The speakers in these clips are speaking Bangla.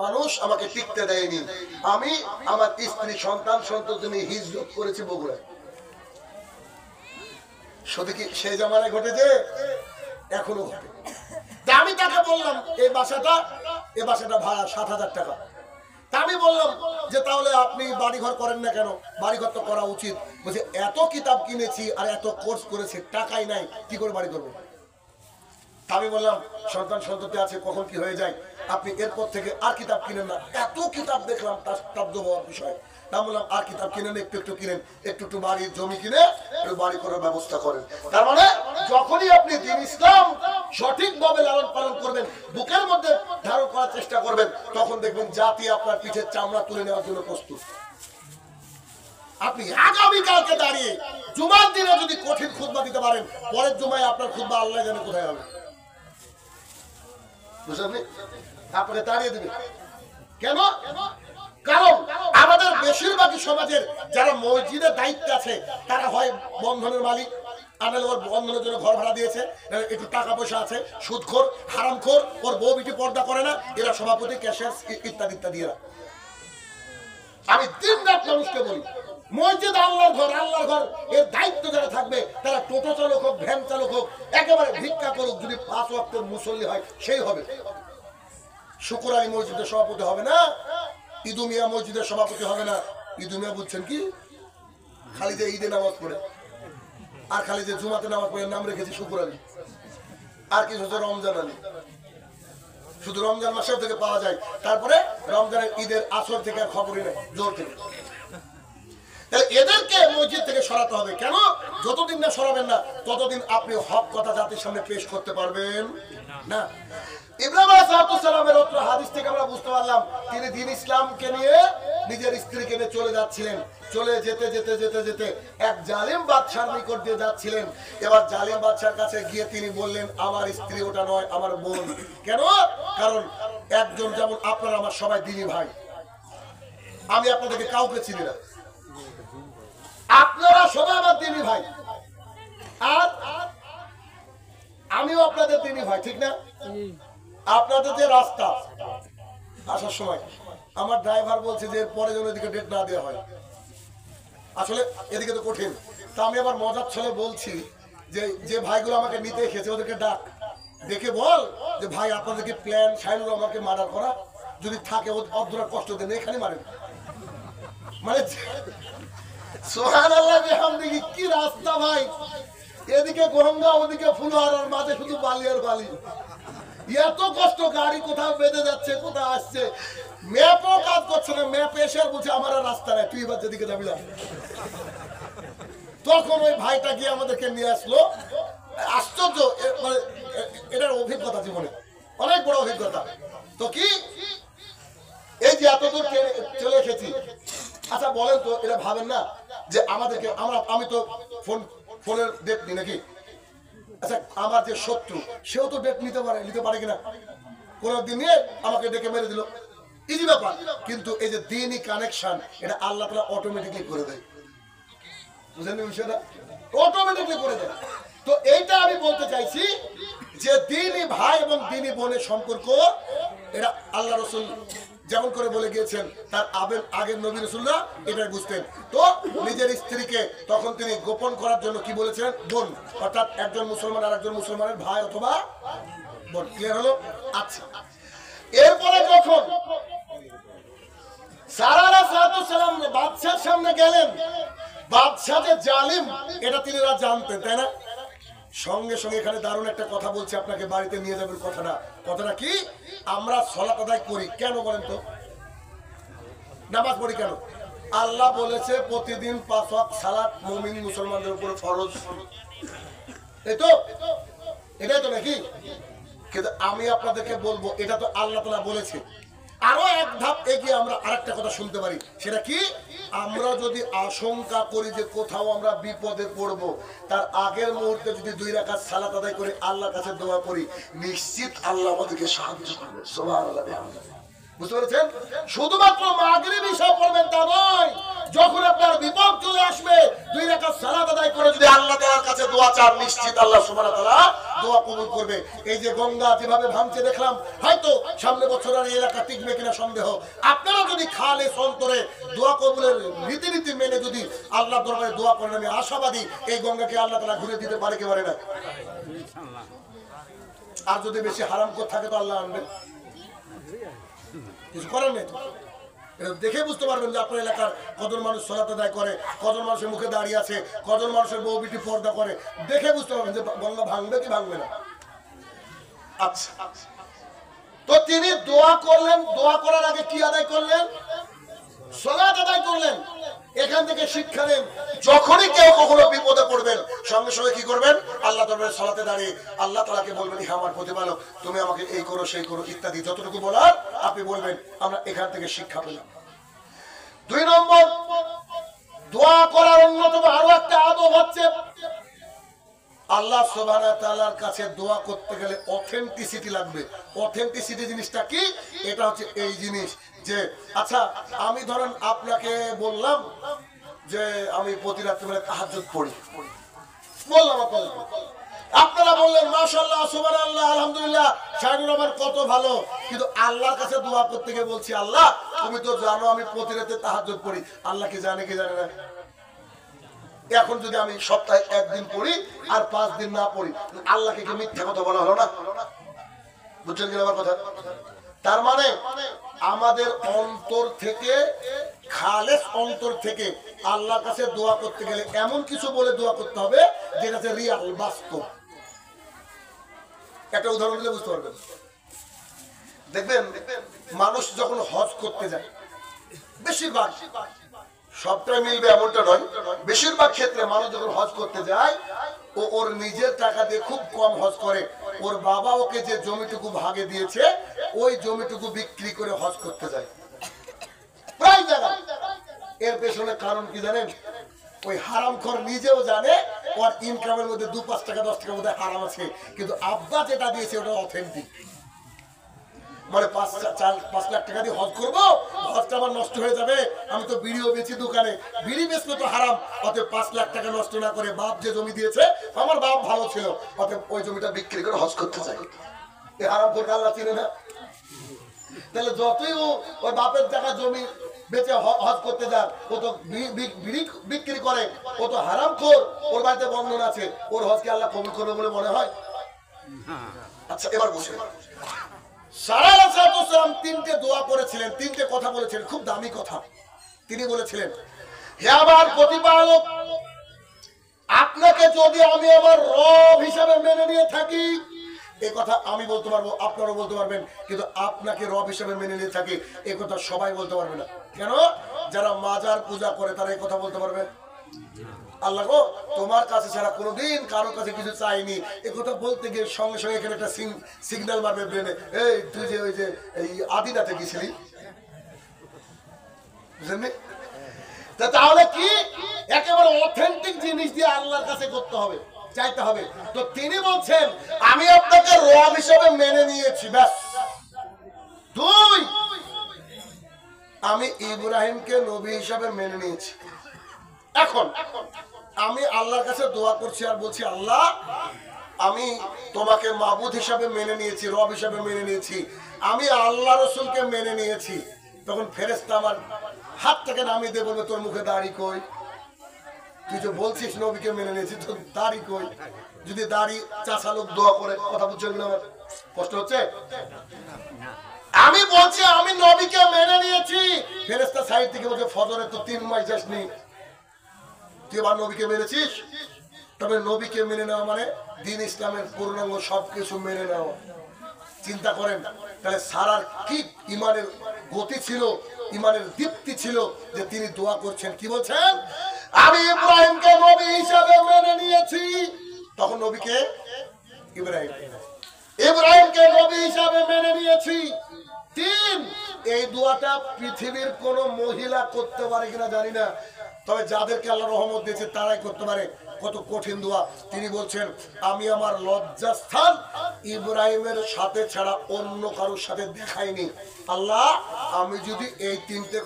মানুষ আমাকে টিকতে দেয়নি। আমি আমার স্ত্রী সন্তান সন্ততি হিজরত করেছি বগুড়ায়। শুধু কি সেই জামানায় ঘটেছে? এখনো ঘটে। আমি তাকে বললাম এই বাসাটা ভাড়া 7,000 টাকা। আমি বললাম যে তাহলে আপনি বাড়িঘর করেন না কেন? বাড়িঘর তো করা উচিত। বলছে এত কিতাব কিনেছি আর এত কোর্স করেছি, টাকাই নাই, কি করে বাড়ি করবো? আমি বললাম সন্তান সন্ততি আছে, কখন কি হয়ে যায়, আপনি এরপর থেকে আর কিতাব কিনেন না। এত কিতাব দেখলাম তার স্তব্ধ হওয়ার বিষয়। আমি বললাম আর কিতাব কিনেন, একটু একটু কিনেন, একটু একটু বাড়ির জমি কিনে একটু বাড়ি করার ব্যবস্থা করেন। তার মানে যখনই আপনি দ্বীন ইসলাম সঠিকভাবে লালন পালন করবেন, বুকের মধ্যে ধারণ করার চেষ্টা করবেন, তখন দেখবেন জাতি আপনার পিঠের চামড়া তুলে নেওয়ার জন্য প্রস্তুত। আপনি আগামীকালকে দাঁড়িয়ে জুমার দিনে যদি কঠিন খুতবা দিতে পারেন, পরের জুমায় আপনার খুতবা আল্লাহ জানে কোথায় হবে। বুঝলেন? আপনাকে তাড়িয়ে দেবে কেন? কারণ আমাদের বেশিরভাগই সমাজের যারা মসজিদের দায়িত্ব আছে তারা হয় বন্ধনের মালিক, আনালে ওর বন্ধনের জন্য ঘর ভাড়া দিয়েছে, একটু টাকা পয়সা আছে, সুদখোর, হারামখোর, ওর বউ বিটি পর্দা করে না, এরা সভাপতি, ক্যাশিয়ার ইত্যাদি ইত্যাদি। আমি দিন রাত মানুষকে বলি মসজিদ আল্লাহর ঘর, আল্লাহর ঘর, এর দায়িত্ব যারা থাকবে তারা টোটো চালক হোক, ভ্যান চালক হোক, একেবারে ভিক্ষা করুক, যদি 5 ওয়াক্তের মুসল্লি হয় সেই হবে। শুকুর আলী মসজিদের সভাপতি হবে না, ইদুমিয়া মসজিদের সভাপতি হবে না। ইদুমিয়া বুঝছেন কি? খালি যে ঈদে নামাজ পড়ে আর খালি যে জুমাতে নামাজ পড়ে নাম রেখেছি শুকুর আলী, আর কিছু হচ্ছে রমজান আলী। শুধু রমজান মাসের থেকে পাওয়া যায়, তারপরে রমজানের ঈদের আসর থেকে আর খবরই নেই, জোর থেকে। এদেরকে মসজিদ থেকে সরাতে হবে। কেন? যতদিন না সরাবেন না ততদিন আপনি হক কথা জাতির সামনে পেশ করতে পারবেন না। ইব্রাহিম আলাইহিস সালামের হাদিস থেকে আমরা বুঝতে পারলাম তিনি দ্বীন ইসলামকে নিয়ে নিজের স্ত্রীকে নিয়ে চলে যাচ্ছিলেন। চলে যেতে যেতে যেতে যেতে এক জালিম বাদশার নিকট দিয়ে যাচ্ছিলেন। এবার জালিম বাদশার কাছে গিয়ে তিনি বললেন আমার স্ত্রী ওটা নয়, আমার বোন। কেন? কারণ একজন যেমন আপনারা আমার সবাই দ্বীনী ভাই, আমি আপনাদেরকে কাউকে চিনি না, আপনারা সবাই আমার দ্বীনী ভাই, আর আমিও আপনাদের দ্বীনী ভাই, ঠিক না? আপনাদের যে রাস্তা আসার সময় আমার ড্রাইভার বলছে যে পরে যেন এদিকে ডেট না দেওয়া হয়, আসলে এদিকে তো কঠিন। তা আমি আবার মজার ছলে বলছি যে যে ভাইগুলো আমাকে নিতে এসেছে ওদেরকে ডাক, দেখে বল যে ভাই আপনাদেরকে প্ল্যান সাইনুর আমাকে মার্ডার করা যদি থাকে অধরা কষ্ট দেন, এখানে মারেন। মানে সুবহানাল্লাহ বিহামদিহি, কি রাস্তা ভাই! এদিকে গঙ্গা, ওদিকে ফুলহার, আর মাঝে শুধু বালি আর বালি। এত কষ্ট, গাড়ি কোথাও বেঁধে যাচ্ছে, কোথাও আসছে, ম্যাপও কাজ করছে না। ম্যাপ এসে আর বলছে আমার আর রাস্তা নেই, তুই এবার যেদিকে যাবি না। তখন ওই ভাইটা গিয়ে আমাদেরকে নিয়ে আসলো। আশ্চর্য, মানে এটার অভিজ্ঞতা জীবনে অনেক বড় অভিজ্ঞতা। তো কি এই যে এতদূর চলে এসেছি, আচ্ছা বলেন তো, এটা ভাবেন না যে আমাদেরকে আমি তো ফোনের ডেট নিই নাকি? আচ্ছা আমার যে শত্রু সেও তো ডেট নিতে পারে কিনা? কোনদিন নিয়ে আমাকে ডেকে মেরে দিল, ইজি ব্যাপার। কিন্তু এই যে দ্বীনি কানেকশন, এটা আল্লাহ তাআলা অটোমেটিকলি করে দেয়। বুঝলেন বিষয়টা? অটোমেটিকলি করে দেয়। তো এইটা আমি বলতে চাইছি যে দ্বীনি ভাই এবং দ্বীনি বোনের সম্পর্ক, এটা আল্লাহ রাসূল যেমন করে বলে গিয়েছেন, তার আগের নবী রাসূলরা এটাই বুঝতেন। তো নিজের স্ত্রীকে তখন তিনি গোপন করার জন্য কি বলেছেন? বোন, অর্থাৎ একজন মুসলমান আর একজন মুসলমানের ভাই অথবা বোন। ক্লিয়ার হলো? আচ্ছা, এরপরে যখন সারা আলাইহিস সালাম বাদশার সামনে গেলেন, বাদশা যে জালিম এটা তিনিরা জানতেন, তাই না? সঙ্গে সঙ্গে এখানে দারুণ একটা কথা বলছি আপনাকে, বাড়িতে নিয়ে যাবেন কথাটা কি? আমরা সালাত আদায় করি কেন বলেন তো? নামাজ পড়ি কেন? আল্লাহ বলেছে প্রতিদিন 5 ওয়াক্ত সালাত মুমিন মুসলমানদের উপর ফরজ। এই তো, এটাই তো নাকি? কিন্তু আমি আপনাদেরকে বলবো এটা তো আল্লাহ তাআলা বলেছে। আরো এক ধাপ এগিয়ে আমরা আরেকটা কথা শুনতে পারি, সেটা কি? আমরা যদি আশঙ্কা করি যে কোথাও আমরা বিপদে পড়বো, তার আগের মুহূর্তে যদি 2 রাকাত সালাত আদায় করে আল্লাহর কাছে দোয়া করি, নিশ্চিত আল্লাহ আমাদেরকে সাহায্য করবে। সুবহানাল্লাহ। বুঝতে পেরেছেন? শুধুমাত্র মাগরিব ইশা পড়বেন তা নয়, যখন আপনার বিপদ চলে আসবে 2 রাকাত সালাত আদায় করে যদি আল্লাহ তাআলার কাছে দোয়া চান, নিশ্চিত আল্লাহ সুবহানাহু ওয়া তাআলা দোয়া কবুল করবে। এই যে গঙ্গা যেভাবে ভাঙছে দেখলাম, হয়তো সামনে বছর আর এই এলাকা টিকবে কিনা সন্দেহ। আপনারা যদি খালেস অন্তরে দোয়া কবুলের রীতিনীতি মেনে যদি আল্লাহ দরবারে দোয়া করেন, আমি আশাবাদী এই গঙ্গাকে আল্লাহ তাআলা ঘুরে দিতে পারে কি পারে না। আর যদি বেশি হারাম করে থাকে তো আল্লাহ আনবেন, কিছু করার নেই। দেখে বুঝতে পারবেন যে আপনার এলাকার কজন মানুষ সালাত আদায় করে, কজন মানুষের মুখে দাঁড়িয়ে আছে, কজন মানুষের বউ বিটি পর্দা করে, দেখে বুঝতে পারবেন যে গঙ্গা ভাঙবে কি ভাঙবে না। আচ্ছা, তো তিনি দোয়া করলেন, দোয়া করার আগে কি আদায় করলেন? সালাত আদায় করলেন। এখান থেকে শিক্ষা নেন, যখনই কেউ কখনো বিপদে পড়বেন সঙ্গে সঙ্গে কি করবেন? আল্লাহ দরবারে সালাতে দাঁড়িয়ে আল্লাহ তাআলাকে বলবেন, হে আমার প্রতিপালক, তুমি আমাকে এই করো সেই করো ইত্যাদি যতটুকু বলার আপনি বলবেন। আমরা এখান থেকে শিক্ষা পেলাম। 2 নম্বর, দোয়া করার অন্যতম আরো একটা আদব হচ্ছে আল্লাহ সুবহানাহু ওয়া তাআলার কাছে দোয়া করতে গেলে অথেন্টিসিটি লাগবে। অথেন্টিসিটি জিনিসটা কি? এটা হচ্ছে এই জিনিস যে, আচ্ছা আমি ধরেন আপনাকে বললাম যে আমি প্রতি রাতে বেলা তাহাজ্জুদ পড়ি, বললাম আপনারা বললেন মাশাআল্লাহ সুবহানাল্লাহ আলহামদুলিল্লাহ শায়নুর রহমান কত ভালো, কিন্তু আল্লাহর কাছে দোয়া করতে গিয়ে বলছি, আল্লাহ তুমি তো জানো আমি প্রতি রাতে তাহাজ্জুদ পড়ি। আল্লাহ কি জানে কি জানে না? এখন যদি আমি সপ্তাহে 1 দিন পড়ি আর 5 দিন না পড়ি, আল্লাহকে কি মিথ্যা কথা বলা হলো না? বুঝছেন কি আমার কথা? তার মানে আমাদের অন্তর থেকে, খালেস অন্তর থেকে আল্লাহর কাছে দোয়া করতে গেলে এমন কিছু বলে দোয়া করতে হবে যেটা হচ্ছে রিয়াল, বাস্তব। একটা উদাহরণ দিলে বুঝতে পারবেন। দেখবেন মানুষ যখন হজ করতে যায়, বেশিরভাগ, সবটাই মিলবে এমনটা নয়, বেশিরভাগ ক্ষেত্রে মানুষ যখন হজ করতে যায় ও ওর নিজের টাকা দিয়ে খুব কম হজ করে। ওর বাবা ওকে যে জমিটুকু ভাগে দিয়েছে ওই জমিটুকু বিক্রি করে হজ করতে যায় প্রায় জায়গা। এর পেছনে কারণ কি জানেন? ওই হারামখোর নিজেও জানে ওর ইনকামের মধ্যে 2-5 টাকা 10 টাকার মধ্যে হারাম আছে, কিন্তু আব্বা যেটা দিয়েছে ওটা অথেন্টিক। মানে 5 লাখ টাকা দিয়ে হজ করবো, হজটা আমার নষ্ট হয়ে যাবে, আমি তো বিড়িও বেচি দোকানে, বিড়ি বেচলে তো হারাম, অতএব 5 লাখ টাকা নষ্ট না করে বাপ যে জমি দিয়েছে, আমার বাপ ভালো ছিল, অতএব ওই জমিটা বিক্রি করে হজ করতে চাই। এই হারাম করে আল্লাহ চিনে না? তাহলে যতই ওই বাপের টাকা জমি বেচে হজ করতে যান, ও তো বিড়ি বিক্রি করে, ও তো হারামখোর, ওর বাড়িতে বন্ধন আছে, ওর হজকে আল্লাহ কবুল করবে বলে মনে হয়? আচ্ছা এবার বসে, সালাম 3টে দোয়া করেছিলেন, 3টে কথা বলেছিলেন, খুব দামি কথা। তিনি বলেছিলেন, হে আমার প্রতিপালক, আপনাকে যদি আমি আমার রব হিসাবে মেনে নিয়ে থাকি, এই কথা আমি বলতে পারবো, আপনারাও বলতে পারবেন, কিন্তু আপনাকে রব হিসাবে মেনে নিয়ে থাকি এই কথা সবাই বলতে পারবে না। কেন? যারা মাজার পূজা করে তারা এই কথা বলতে পারবে। আল্লাহ গো, তোমার কাছে ছাড়া কোনোদিন কারোর কাছে কিছু চাইনি, এই কথা বলতে গিয়ে সঙ্গে সঙ্গে এখানে একটা সিগন্যাল মারবে ব্রেনে, এই তুই যে ওই যে এই আদিনাতে গেছিলি, বুঝলেন? তাহলে কি একেবারে অথেন্টিক জিনিস দিয়ে আল্লাহর কাছে করতে হবে, চাইতে হবে। তো তিনি বলছেন, আমি আপনাকে রব হিসাবে মেনে নিয়েছি, ব্যাস। 2, আমি ইব্রাহিমকে নবী হিসাবে মেনে নিয়েছি। এখন আমি আল্লাহর কাছে দোয়া করছি আর বলছি, আল্লাহ আমি তোমাকে মাবুদ হিসাবে মেনে নিয়েছি, রব হিসাবে মেনে নিয়েছি, আমি আল্লাহ রসুলকে মেনে নিয়েছি। তখন ফেরেশতা আমার হাত থেকে নামিয়ে দিয়ে বলবে, তোর মুখে দাড়ি কই? তুই যে বলছিস নবীকে মেনে নিয়েছি, তোর দাড়ি কই? যদি দাড়ি চাষা লোক দোয়া করে, কথা বুঝছো না? আমার কষ্ট হচ্ছে? আমি বলছি আমি নবীকে মেনে নিয়েছি, ফেরেশতা সাইড থেকে বলছে, ফজরে তো 3 মাস যাসনি, তুই আবার নবীকে মেনেছিস? তবে নবীকে মেনে নেওয়া মানে দ্বীন ইসলামের পূর্ণাঙ্গ সবকিছু মেনে নেওয়া। চিন্তা করেন তাহলে সারার কি ইমানের গতি ছিল, ইমানের দীপ্তি ছিল যে তিনি দোয়া করছেন, কি বলছেন? আমি ইব্রাহিমকে নবী হিসাবে মেনে নিয়েছি। তখন নবীকে ইব্রাহিমকে নবী হিসাবে মেনে নিয়েছি। 3, এই দোয়াটা পৃথিবীর কোন মহিলা করতে পারে কিনা জানি না, তবে যাদেরকে আল্লাহ রহমত দিয়েছে তারাই করতে পারে। কত কঠিন দোয়া। তিনি বলছেন, আমি আমার লজ্জাস্থান ইব্রাহিমের সাথে ছাড়া অন্য কারোর সাথে দেখাইনি। আল্লাহ আমি যদি এই তিনটে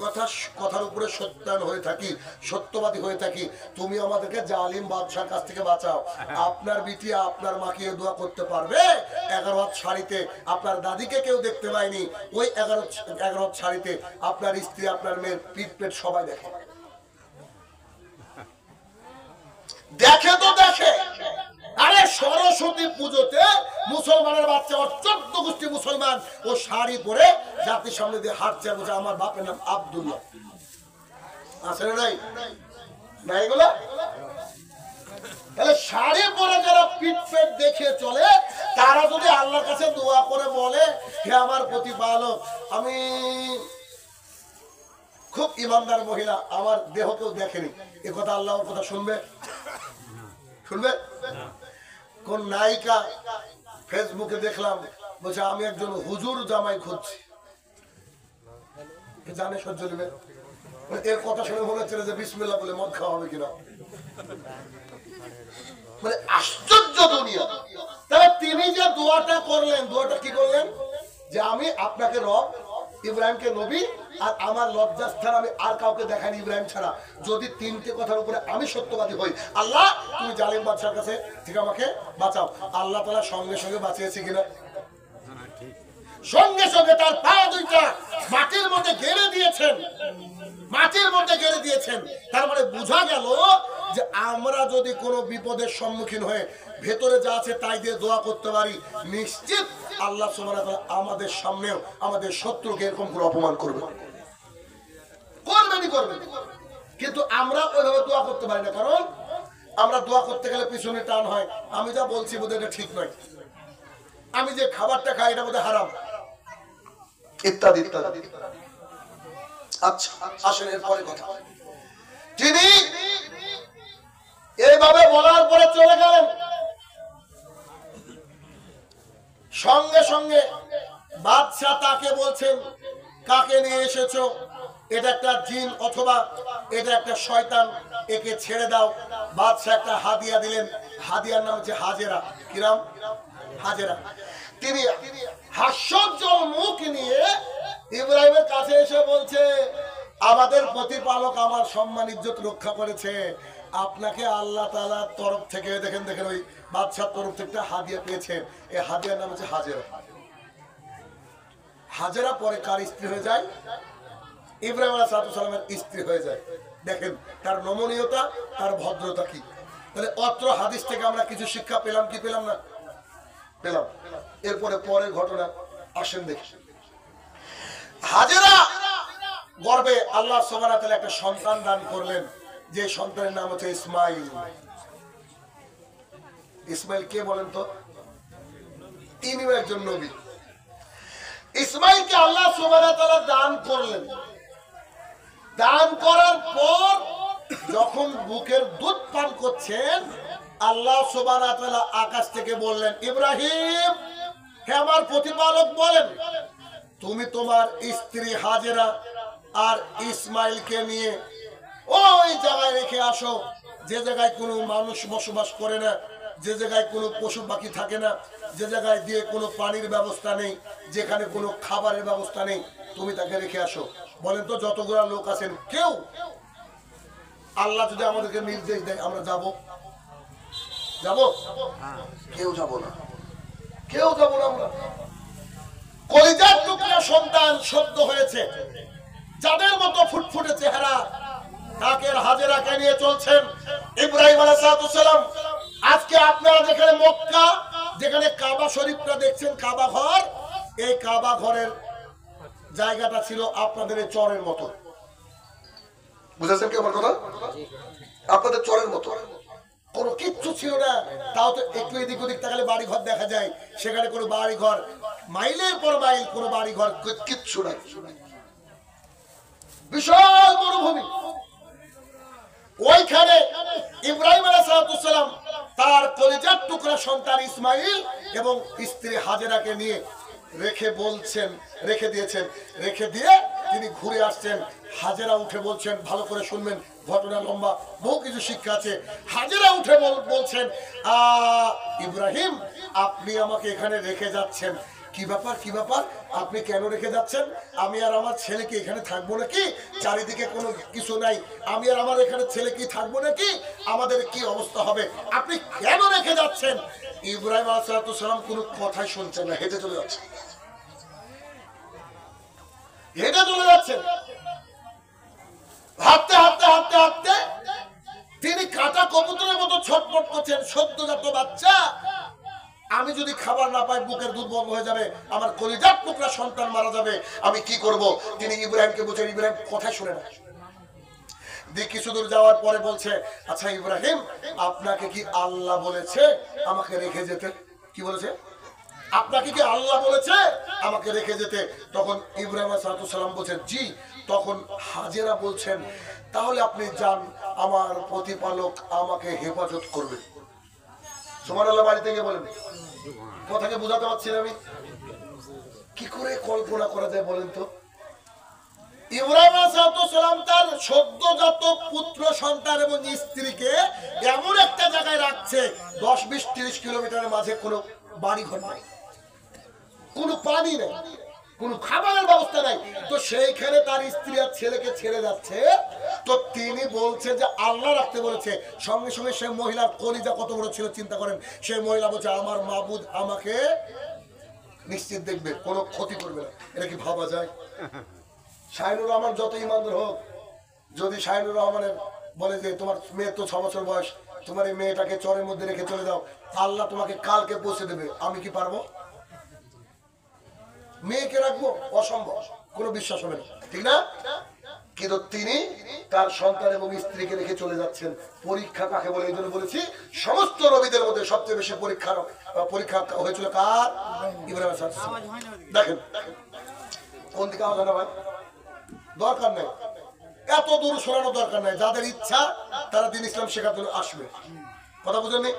কথার উপরে সত্যায়ন হয়ে থাকি, সত্যবাদী হয়ে থাকি, তুমি আমাদেরকে জালিম বাদশার কাছ থেকে বাঁচাও। আপনার বিটি আপনার মাকে দোয়া করতে পারবে? 11 হাত শাড়িতে আপনার দাদিকে কেউ দেখতে পায়নি, ওই 11 হাত শাড়িতে আপনার স্ত্রী আপনার মেয়ের পিঠ পেট সবাই দেখে। দেখে তো দেখে। আরে সরস্বতী পুজোতে মুসলমানের বাচ্চা 14 গোষ্ঠী মুসলমান ও শাড়ি পরে জাতির সামনে দিয়ে হাঁটছে, বলছে আমার বাপের নাম আব্দুল্লাহ। আছে না নাই? নাই এগুলো? তাহলে শাড়ি পরে যারা পিঠ পেট দেখে চলে, তারা যদি আল্লাহর কাছে দোয়া করে বলে, হে আমার প্রতিপালক, আমি খুব ইমানদার মহিলা, আমার দেহ কেউ দেখেনি, এ কথা আল্লাহর কথা শুনবে? শুনবে? কোন নায়িকা ফেসবুকে দেখলাম, বলছে আমি একজন হুজুর জামাই খুঁজছি। জানে সহ্য নেবে? এর কথা শুনে মনে হচ্ছে যে বিসমিল্লাহ বলে মদ খাওয়া হবে কিনা। মানে আশ্চর্য দুনিয়া। তাহলে তিনি যে দোয়াটা করলেন, দোয়াটা কি করলেন? যে আমি আপনাকে রব, ইব্রাহিমকে নবী, আর আমার লজ্জাস্থান আমি আর কাউকে দেখাইনি ইব্রাহিম ছাড়া। যদি তিনটে কথার উপরে আমি সত্যবাদী হই, আল্লাহ তুমি জালিম বাদশার কাছে থেকে আমাকে বাঁচাও। আল্লাহ তাআলা সঙ্গে সঙ্গে বাঁচিয়েছে কিনা? সঙ্গে সঙ্গে তার পা দুইটা মাটির মধ্যে গেড়ে দিয়েছেন, মাটির মধ্যে গেড়ে দিয়েছেন। তার মানে বোঝা গেল যে আমরা যদি কোনো বিপদের সম্মুখীন হয়ে ভেতরে যা আছে তাই দিয়ে দোয়া করতে পারি, নিশ্চিত আল্লাহ সুবহানাহু ওয়া তাআলা আমাদের সামনেও আমাদের শত্রুকে এরকম করে অপমান করবে, করবেনই করবেন। কিন্তু আমরা ওইভাবে দোয়া করতে পারি না, কারণ আমরা দোয়া করতে গেলে পিছনে টান হয়, আমি যা বলছি বোধহয় এটা ঠিক নয়, আমি যে খাবারটা খাই এটা বোধহয় হারাম, ইত্যাদি ইত্যাদি। আচ্ছা আসেন এরপরে কথা। তিনি এইভাবে বলার পরে চলে গেলেন। সঙ্গে সঙ্গে বাদশা তাকে বলছেন, কাকে নিয়ে এসেছো? এটা একটা জিন অথবা এটা একটা শয়তান, একে ছেড়ে দাও। বাদশা একটা হাদিয়া দিলেন, হাদিয়ার নাম হচ্ছে হাজেরা। কি নাম? হাজেরা। তিনি হাস্যোজ্জ্বল মুখ নিয়ে ইব্রাহিমের কাছে এসে বলছে, আমাদের প্রতিপালক আমার সম্মান ইজ্জত রক্ষা করেছে, আপনাকে আল্লাহ তাআলার তরফ থেকে দেখেন দেখেন ওই বাদশার তরফ থেকে হাদিয়া পেয়েছেন। এই হাদিয়ার নাম হচ্ছে হাজেরা। হাজেরা পরে কার স্ত্রী হয়ে যায়? ইব্রাহিম আলাইহিস সালামের স্ত্রী হয়ে যায়। দেখেন তার নমনীয়তা, তার ভদ্রতা কি। তাহলে অত্র হাদিস থেকে আমরা কিছু শিক্ষা পেলাম কি পেলাম না? পেলাম। এরপরে পরের ঘটনা আসেন দেখি। হাজেরা গর্বে আল্লাহ সুবহানাহু ওয়া তাআলা একটা সন্তান দান করলেন, যে সন্তানের নাম হচ্ছে ইসমাইল। ইসমাইল কে বলেন তো? তিনিও একজন নবী। ইসমাইলকে আল্লাহ সুবহানাহু ওয়া তাআলা দান করলেন। দান করার পর যখন বুকের দুধ পান করছেন, আল্লাহ সুবহানাহু ওয়া তাআলা আকাশ থেকে বললেন, ইব্রাহিম, হে আমার প্রতিপালক বলেন, তুমি তোমার স্ত্রী হাজেরা আর ইসমাইলকে নিয়ে ওই জায়গায় রেখে আসো, যে জায়গায় কোনো মানুষ বসবাস করে না, যে জায়গায় কোনো পশু পাখি থাকে না, যে জায়গায় দিয়ে কোনো পানির ব্যবস্থা নেই, যেখানে কোনো খাবারের ব্যবস্থা নেই, তুমি তাকে রেখে আসো। বলেন তো যতগুলো লোক আছেন, কেউ আল্লাহ যদি আমাদেরকে নির্দেশ দেয় আমরা যাব? যাব? কেউ যাব না, কেউ যাব না। আমরা কলিজার টুকরা সন্তান সদ্য হয়েছে, যাদের মতো ফুটফুটে চেহারা, তাকে হাজেরাকে নিয়ে চলছেন ইব্রাহিম আলাইহিস সালাম। আজকে আপনারা যেখানে মক্কা, যেখানে কাবা শরীফটা দেখছেন, কাবা ঘর, এই কাবা ঘরের জায়গাটা ছিল আপনাদের এই চরের মতো। বুঝেছেন কি আমার কথা? আপনাদের চরের মতো কোনো কিচ্ছু ছিল না। তাও তো একটু এদিক ওদিক তাকালে বাড়ি ঘর দেখা যায়, সেখানে কোনো বাড়ি ঘর, মাইলের পর মাইল কোনো বাড়ি ঘর কিচ্ছু নাই। বিশাল মরুভূমি। ওইখানে ইব্রাহিম আলাইহিস সালাম তার কলিজার টুকরা সন্তান ইসমাইল এবং স্ত্রী হাজেরাকে নিয়ে রেখে দিয়ে তিনি ঘুরে আসছেন। হাজেরা উঠে বলছেন, ভালো করে শুনবেন, ঘটনা লম্বা, বহু কিছু শিক্ষা আছে। হাজেরা উঠে বলছেন, ইব্রাহিম, আপনি আমাকে এখানে রেখে যাচ্ছেন, কি ব্যাপার কি ব্যাপার, আপনি কেন রেখে যাচ্ছেন? আমি আর আমার ছেলে কি এখানে থাকবো নাকি? চারিদিকে কোনো কিছু নাই, আমি আর আমার এখানে ছেলে কি থাকবো নাকি? আমাদের কি অবস্থা হবে? আপনি কেন রেখে যাচ্ছেন? ইব্রাহিম আলাইহিস সালাম কোনো কথাই শুনছেন না, হেঁটে চলে যাচ্ছেন, হেঁটে চলে যাচ্ছেন। হাঁটতে হাঁটতে হাঁটতে হাঁটতে তিনি কাটা কবুতরের মতো ছটফট করছেন, সদ্যজাত বাচ্চা, আমি যদি খাবার না পাই বুকের দুধ বন্ধ হয়ে যাবে, আমার কলিজার টুকরা সন্তান মারা যাবে, আমি কি করব? তিনি ইব্রাহিমকে বলছেন, ইব্রাহিম কথা শুনে না। কিছু দূর যাওয়ার পরে বলছে, আচ্ছা ইব্রাহিম, আপনাকে কি আল্লাহ বলেছে আমাকে রেখে যেতে? কি বলেছে? আপনাকে কি আল্লাহ বলেছে আমাকে রেখে যেতে? তখন ইব্রাহিম আলাইহিস সালাম বলছেন জি। তখন হাজেরা বলছেন, তাহলে আপনি যান, আমার প্রতিপালক আমাকে হেফাজত করবে। সুবহানাল্লাহ। বাড়িতে গিয়ে বলেন, কথাকে বোঝাতে পারছি না আমি? কি করে কল্পনা করা যায় বলেন তো? ইব্রাহিম আলাইহিস সালাম তার সদ্যজাত পুত্র সন্তান এবং স্ত্রীকে এমন একটা জায়গায় রাখছে, 10, 20, 30 কিলোমিটারের মাঝে কোনো বাড়ি ঘর নাই, কোনো পানি নেই, কোনো খাবারের ব্যবস্থা নাই। তো সেইখানে তার স্ত্রী আর ছেলেকে ছেড়ে যাচ্ছে। তো তিনি বলছে যে আল্লাহ রাখতে বলেছে। সঙ্গে সঙ্গে সেই মহিলার কলিজা কত বড় ছিল চিন্তা করেন। সেই মহিলা বলছে, আমার মাবুদ আমাকে নিশ্চিত দেখবে, কোনো ক্ষতি করবে না। এটা কি ভাবা যায়? শাহিনুর রহমান যত ইমানদার হোক, যদি শাহিনুর রহমানের বলে যে তোমার মেয়ে তো 6 বছর বয়স, তোমার এই মেয়েটাকে চরের মধ্যে রেখে চলে যাও, আল্লাহ তোমাকে কালকে পৌঁছে দেবে, আমি কি পারবো? মেয়েকে রাখবো? অসম্ভব, কোনো বিশ্বাস হবে না, ঠিক না? কিন্তু তিনি তার সন্তান এবং স্ত্রীকে রেখে চলে যাচ্ছেন। পরীক্ষা কাকে বলে? এই জন্য বলেছি সমস্ত নবীদের মধ্যে সবচেয়ে বেশি পরীক্ষা হয়েছিল কার? ইব্রাহিম আলাইহিস সালাম। দেখেন কোন দিকে আওয়াজ হয় না ভাই? দরকার নেই, এত দূর শোনানোর দরকার নাই। যাদের ইচ্ছা তারা দিন ইসলাম শেখার জন্য আসবে। কথা বুঝেননি?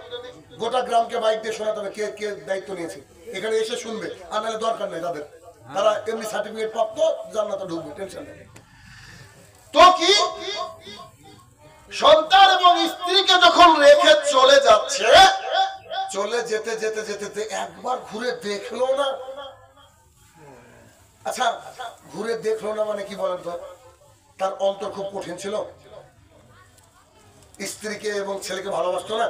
গোটা গ্রামকে বাইক দিয়ে শোনাতে হবে কে কে দায়িত্ব নিয়েছে, এখানে এসে শুনবে। আর নাহলে দরকার নেই তাদের, তারা এমনি সার্টিফিকেট প্রাপ্ত, জান্নাতে ঢুকবে, টেনশন নেই। তো কি সন্তান এবং স্ত্রীকে যখন রেখে চলে যাচ্ছে, চলে যেতে যেতে যেতে একবার ঘুরে দেখলো না। আচ্ছা, ঘুরে দেখলো না মানে কি বলেন তো? তার অন্তর খুব কঠিন ছিল, স্ত্রীকে এবং ছেলেকে ভালোবাসতো না।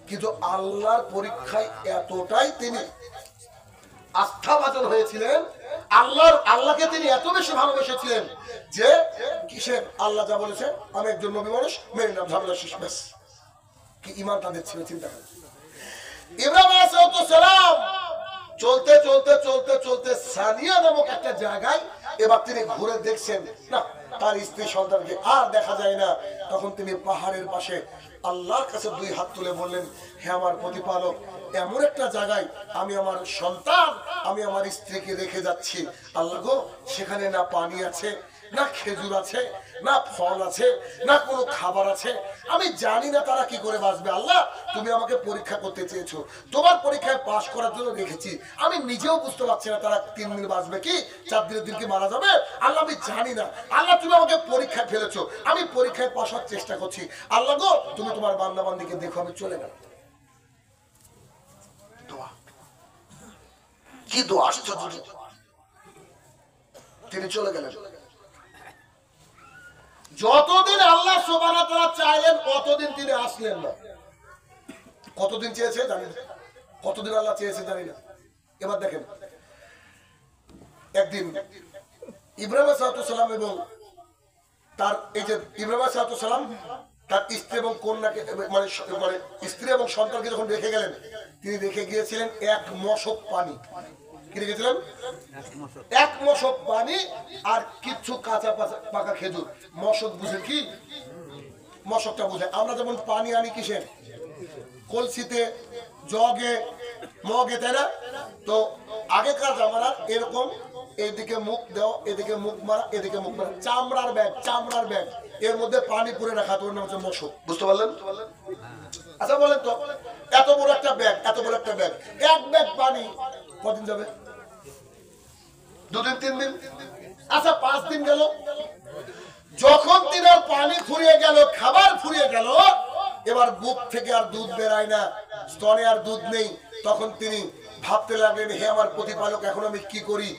কিন্তু আল্লাহর পরীক্ষায় এতটাই তিনি আস্থাভাজন হয়েছিলেন, আল্লাহকে তিনি এত বেশি ভালোবেসেছিলেন যে কিসের আল্লাহ যা বলেছে, আমি একজন নবী মানুষ, মেয়ের নাম ঝামেলা শেষ, ব্যাস। কি ইমান তাদের ছিল চিন্তা করেন। ইব্রাহিম আলাইহিস সালাম চলতে চলতে চলতে চলতে সানিয়া নামক একটা জায়গায় এবার তিনি ঘুরে দেখছেন না, তার স্ত্রী সন্তানকে আর দেখা যায় না। তখন তিনি পাহাড়ের পাশে আল্লাহর কাছে 2 হাত তুলে বললেন, হে আমার প্রতিপালক, এমন একটা জায়গায় আমি আমার সন্তান, আমি আমার স্ত্রীকে রেখে যাচ্ছি। আল্লাহ গো, সেখানে না পানি আছে, না খেজুর আছে, না ফল আছে, না কোনো খাবার আছে। আমি জানি না তারা কি করে বাঁচবে। আল্লাহ, তুমি আমাকে পরীক্ষা করতে চেয়েছো, তোমার পরীক্ষায় পাশ করার জন্য রেখেছি। আমি নিজেও বুঝতে পারছি না তারা 3 দিন বাঁচবে কি 4 দিনের দিন কি মারা যাবে। আল্লাহ, আমি জানি না। আল্লাহ, তুমি আমাকে পরীক্ষায় ফেলেছো, আমি পরীক্ষায় পাশ হওয়ার চেষ্টা করছি। আল্লাহ গো, তুমি তোমার বান্দা বান্দিকে দেখো, আমি চলে গেলাম। কি দোয়া আশ্চর্য! তিনি চলে গেলেন। যতদিন আল্লাহ সুবহানাহু ওয়া তাআলা চাইলেন ততদিন তিনি আসলেন না। কতদিন চেয়েছে জানি না, কতদিন আল্লাহ চেয়েছে জানি না। এবার দেখেন, একদিন ইব্রাহিম আলাইহিস সালাম এবং তার এই যে ইব্রাহিম আলাইহিস সালাম তার স্ত্রী এবং কন্যাকে মানে স্ত্রী এবং সন্তানকে যখন রেখে গেলেন, তিনি রেখে গিয়েছিলেন 1 মশক পানি। কি রেখেছিলেন? 1 মশক পানি আর কিছু কাঁচা পাকা খেজুর। মশক বুঝেন কি? মশকটা বুঝে আমরা যেমন পানি আনি কিসে? কলসিতে, জগে, মগে, তাই না? তো আগেকার জামানার এরকম এদিকে মুখ দেওয়া, এদিকে মুখ মারা, এদিকে মুখ মারা, চামড়ার ব্যাগ, এর মধ্যে পানি পুরে রাখা, তোর নাম হচ্ছে মশক। বুঝতে পারলেন? আচ্ছা বলেন তো, এত বড় একটা ব্যাগ, 1 ব্যাগ পানি কদিন যাবে? 2 দিন 3 দিন, আচ্ছা 5 দিন গেল। যখন তিনার পানি ফুরিয়ে গেল, খাবার ফুরিয়ে গেল, এবার বুক থেকে আর দুধ বেরায় না, স্তনে আর দুধ নেই। তখন তিনি ভাবতে লাগলেন, হে আমার প্রতিপালক, এখন আমি কি করি,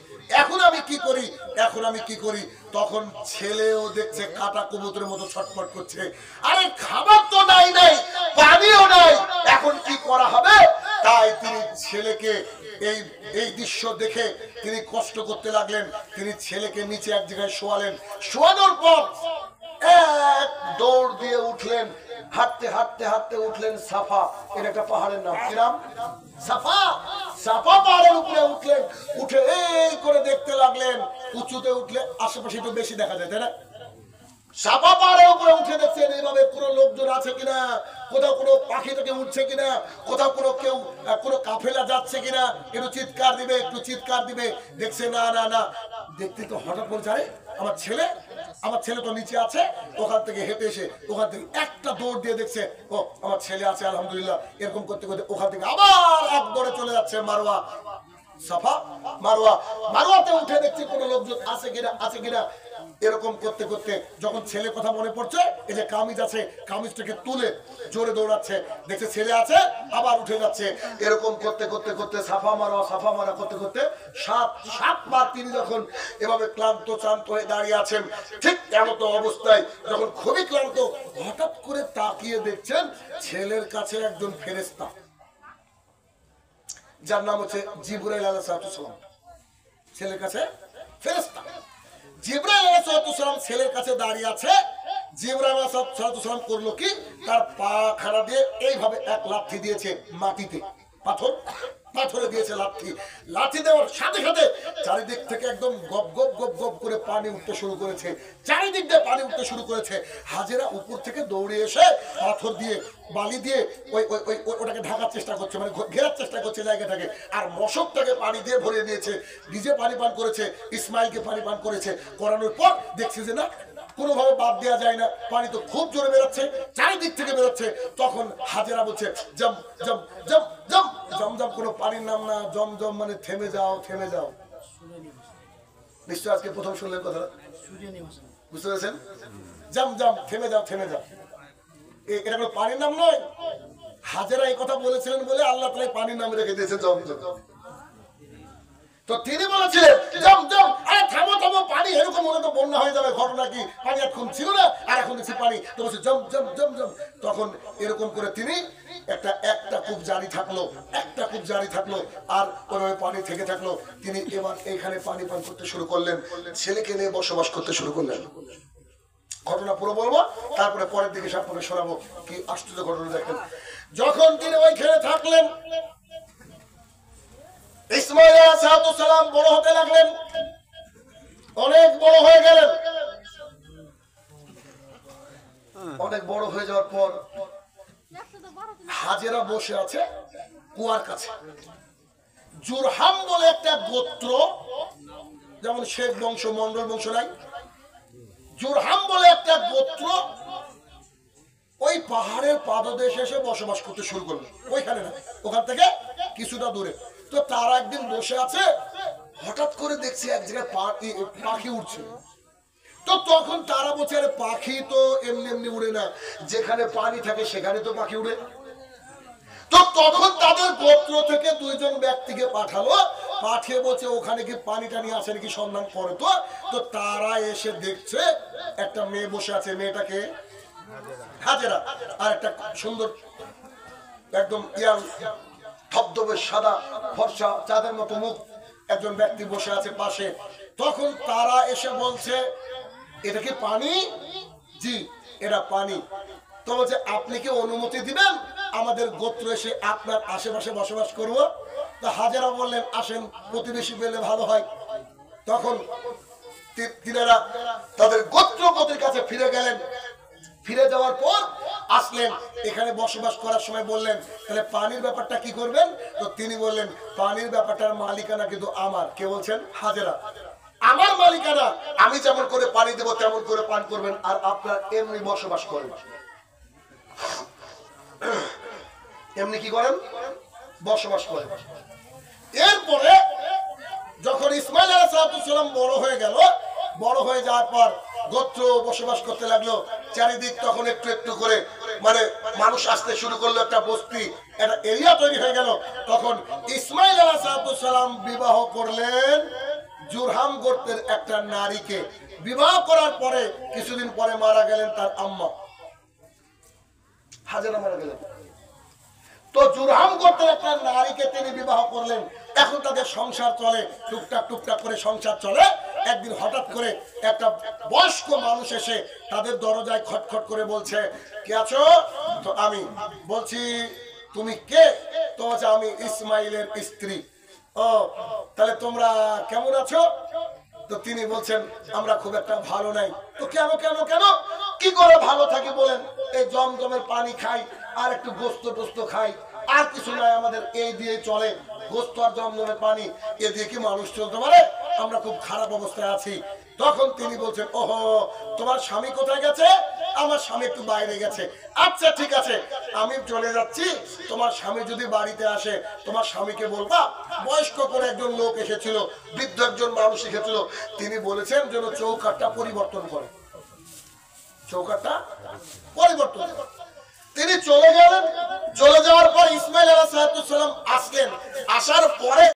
এখন আমি কি করি, এখন আমি কি করি। তখন ছেলেও দেখছে কাটা কবুতরের মতো ছটফট করছে, আরে খাবার তো নাই, পানিও নাই, এখন কি করা হবে। তাই তিনি ছেলেকে এই দৃশ্য দেখে তিনি কষ্ট করতে লাগলেন। তিনি ছেলেকে নিচে এক জায়গায় শোয়ালেন। শোয়ানোর পর এক দৌড় দিয়ে উঠলেন, হাঁটতে হাঁটতে হাঁটতে উঠলেন সাফা, এটা একটা পাহাড়ের নাম। কি নাম? সাফা। সাফা পাহাড়ের উপরে উঠলেন, উঠে এই করে দেখতে লাগলেন। উঁচুতে উঠলে আশেপাশে একটু বেশি দেখা যায়, তাই না? সাফা পাহাড়ের উপরে উঠে দেখছেন এইভাবে কোনো লোকজন আছে কিনা, কোথাও কোনো পাখি থেকে উঠছে কিনা, কোথাও কোনো কাফেলা যাচ্ছে কিনা, একটু চিৎকার দিবে, একটু চিৎকার দিবে। দেখছে না না না, দেখতে তো হঠাৎ করে যায় আমার ছেলে তো নিচে আছে। ওখান থেকে হেঁটে এসে ওখান থেকে একটা দৌড় দিয়ে দেখছে, ও আমার ছেলে আছে আলহামদুলিল্লাহ। এরকম করতে করতে ওখান থেকে আবার এক দৌড়ে চলে যাচ্ছে মারওয়া, সাফা মারওয়াতে উঠে দেখছে কোনো লোকজন আছে কিনা। এরকম করতে করতে যখন ছেলে কথা মনে পড়ছে, এই যে কামিজ আছে, কামিজটাকে তুলে জোরে দৌড়াচ্ছে, দেখছে ছেলে আছে, আবার উঠে যাচ্ছে। এরকম করতে করতে করতে সাফা মারা করতে করতে সাতবার তিনি যখন এভাবে ক্লান্ত হয়ে দাঁড়িয়ে আছেন, ঠিক এমতো অবস্থায় যখন খুবই ক্লান্ত, হঠাৎ করে তাকিয়ে দেখছেন ছেলের কাছে একজন ফেরেশতা, যার নাম হচ্ছে জিবরাইল আলাইহিস সালাম। ছেলের কাছে ফেরেশতা জিবরাইল আলাইহিস সালাম ছেলের কাছে দাঁড়িয়ে আছে। জিবরাইল আলাইহিস সালাম করলো কি, তার পা খাড়া দিয়ে এইভাবে এক লাথি দিয়েছে মাটিতে, পাথরে দিয়েছে লাথি দেওয়ার সাথে সাথে চারিদিক থেকে একদম গপ গপ গপ গপ করে পানি উঠতে শুরু করেছে, চারিদিক দিয়ে পানি উঠতে শুরু করেছে। হাজেরা উপর থেকে দৌড়ে এসে পাথর দিয়ে বালি দিয়ে ওটাকে ঢাকার চেষ্টা করছে, মানে ঘেরার চেষ্টা করছে জায়গাটাকে। আর মশকটাকে পানি দিয়ে ভরিয়ে দিয়েছে, নিজে পানি পান করেছে, ইসমাইলকে পানি পান করেছে। করানোর পর দেখছে যে না, কোনোভাবে বাদ দেওয়া যায় না, পানি তো খুব জোরে বেরোচ্ছে, চারিদিক থেকে বেরোচ্ছে। তখন হাজেরা বলছে জম জম জম জম, জমজম কোনো পানির নাম না, জমজম মানে থেমে যাও। নিশ্চয় আজকে প্রথম শুনলেন কথা, বুঝতে পেরেছেন? জমজম থেমে যাও। এটা কোনো পানির নাম নয়। হাজেরা এই কথা বলেছিলেন বলে আল্লাহ তাআলা পানির নাম রেখে দিয়েছে জমজম। তো তিনি বলেছিলেন জমজম, আরে থামো পানি, এরকম হলে তো বন্যা হয়ে যাবে। ঘটনা কি, পানি এখন ছিল না, আর এখন দেখছি পানি, তো বলছে জমজম। তখন এরকম করে তিনি একটা কূপ জারি থাকলো, আর ওইভাবে পানি থেকে থাকলো। তিনি এবার এইখানে পানি পান করতে শুরু করলেন, ছেলেকে নিয়ে বসবাস করতে শুরু করলেন। ঘটনা পুরো বলবো, তারপরে পরের দিকে আপনাকে শোনাবো। কি আশ্চর্য ঘটনা দেখেন। যখন তিনি ওইখানে থাকলেন, ইসমাইল আলাইহিস সালাম বড় হতে লাগলেন, অনেক বড় হয়ে গেলেন। অনেক বড় হয়ে যাওয়ার পর হাজেরা বসে আছে কুয়ার কাছে। জুরহাম বলে একটা গোত্র, যেমন শেখ বংশ, মন্ডল বংশ নাই, জুরহাম বলে একটা গোত্র ওই পাহাড়ের পাদদেশে এসে বসবাস করতে শুরু করলো। ওইখানে না, ওখান থেকে কিছুটা দূরে। তো তারা একদিন বসে আছে, হঠাৎ করে দেখছি এক জায়গায় পাখি উঠছে। তো তখন তারা বলছে, আরে পাখি তো এমনি উড়ে না, যেখানে পানি থাকে সেখানে তো পাখি উড়ে। তো তখন তাদের গোত্র থেকে দুইজন ব্যক্তিকে পাঠিয়ে বলছে ওখানে কি পানি টানি আছে নাকি সন্ধান করে। তো তারা এসে দেখছে একটা মেয়ে বসে আছে, মেয়েটাকে হাজেরা, আর একটা সুন্দর একদম ধবধবে সাদা ফর্সা চাঁদের মতো মুখ একজন ব্যক্তি বসে আছে পাশে। তখন তারা এসে বলছে, এটা কি পানি? জি, এটা পানি। তো বলছে, আপনি কি অনুমতি দিবেন আমাদের গোত্র এসে আপনার আশেপাশে বসবাস করব? তো হাজেরা বললেন, আসেন, প্রতিবেশী পেলে ভালো হয়। তখন তিনারা তাদের গোত্রপতির কাছে ফিরে গেলেন। ফিরে যাওয়ার পর আসলেন, এখানে বসবাস করার সময় বললেন, তাহলে পানির ব্যাপারটা কি করবেন? তো তিনি বললেন, পানির ব্যাপারটার মালিকানা কিন্তু আমার। কে বলছেন? হাজেরা। আমার মালিকানা, আমি যেমন করে পানি দেব তেমন করে পান করবেন, আর আপনার এমনি বসবাস করবেন। এমনি কি করেন? বসবাস করেন। এরপরে যখন ইসমাইল আলাইহিস সালাম বড় হয়ে গেল, বড় হয়ে যাওয়ার পর গোত্র বসবাস করতে লাগলো চারিদিক। তখন একটু একটু করে মানে মানুষ আসতে শুরু করলো, একটা বস্তি, একটা এরিয়া তৈরি হয়ে গেল। তখন ইসমাইল আলাইহিস সালাম বিবাহ করলেন জুরহাম গোত্রের একটা নারীকে। বিবাহ করার পরে কিছুদিন পরে মারা গেলেন তার আম্মা, হাজেরা মারা গেলেন। তো জুরহাম গোত্রের একটা নারীকে তিনি বিবাহ করলেন। এখন তাদের সংসার চলে, টুকটাক টুকটাক করে সংসার চলে। একদিন হঠাৎ করে একটা বয়স্ক মানুষ এসে তাদের দরজায় খটখট করে বলছে, কে আছো? তো আমি বলছি, তুমি কে? তো বলছে, আমি ইসমাইলের স্ত্রী। ও, তাহলে তোমরা কেমন আছো? তো তিনি বলছেন, আমরা খুব একটা ভালো নাই। তো কেন কেন কেন? কি করে ভালো থাকি বলেন? এই জমজমের পানি খাই, আর একটু গোস্ত টোস্ত খাই, আর কিছু নাই, আমাদের এই দিয়ে চলে। গোস্ত আর জমজমের পানি, এ দিয়ে কি মানুষ চলতে পারে? আমরা খুব খারাপ অবস্থায় আছি। তখন তিনি বলছেন, ওহো, তোমার স্বামী কোথায় গেছে? আমার স্বামী একটু বাইরে গেছে। আচ্ছা ঠিক আছে, আমি চলে যাচ্ছি। তোমার স্বামী যদি বাড়িতে আসে, তোমার স্বামীকে বলবা বয়স্ক করে একজন লোক এসেছিল, বৃদ্ধ একজন মানুষ এসেছিল, তিনি বলেছেন যেন চৌকাঠটা পরিবর্তন করে। চৌকাঠটা পরিবর্তন। তিনি চলে গেলেন। চলে যাওয়ার পর ইসমাইল আলাইহিস সালাম আসলেন। আসার পরে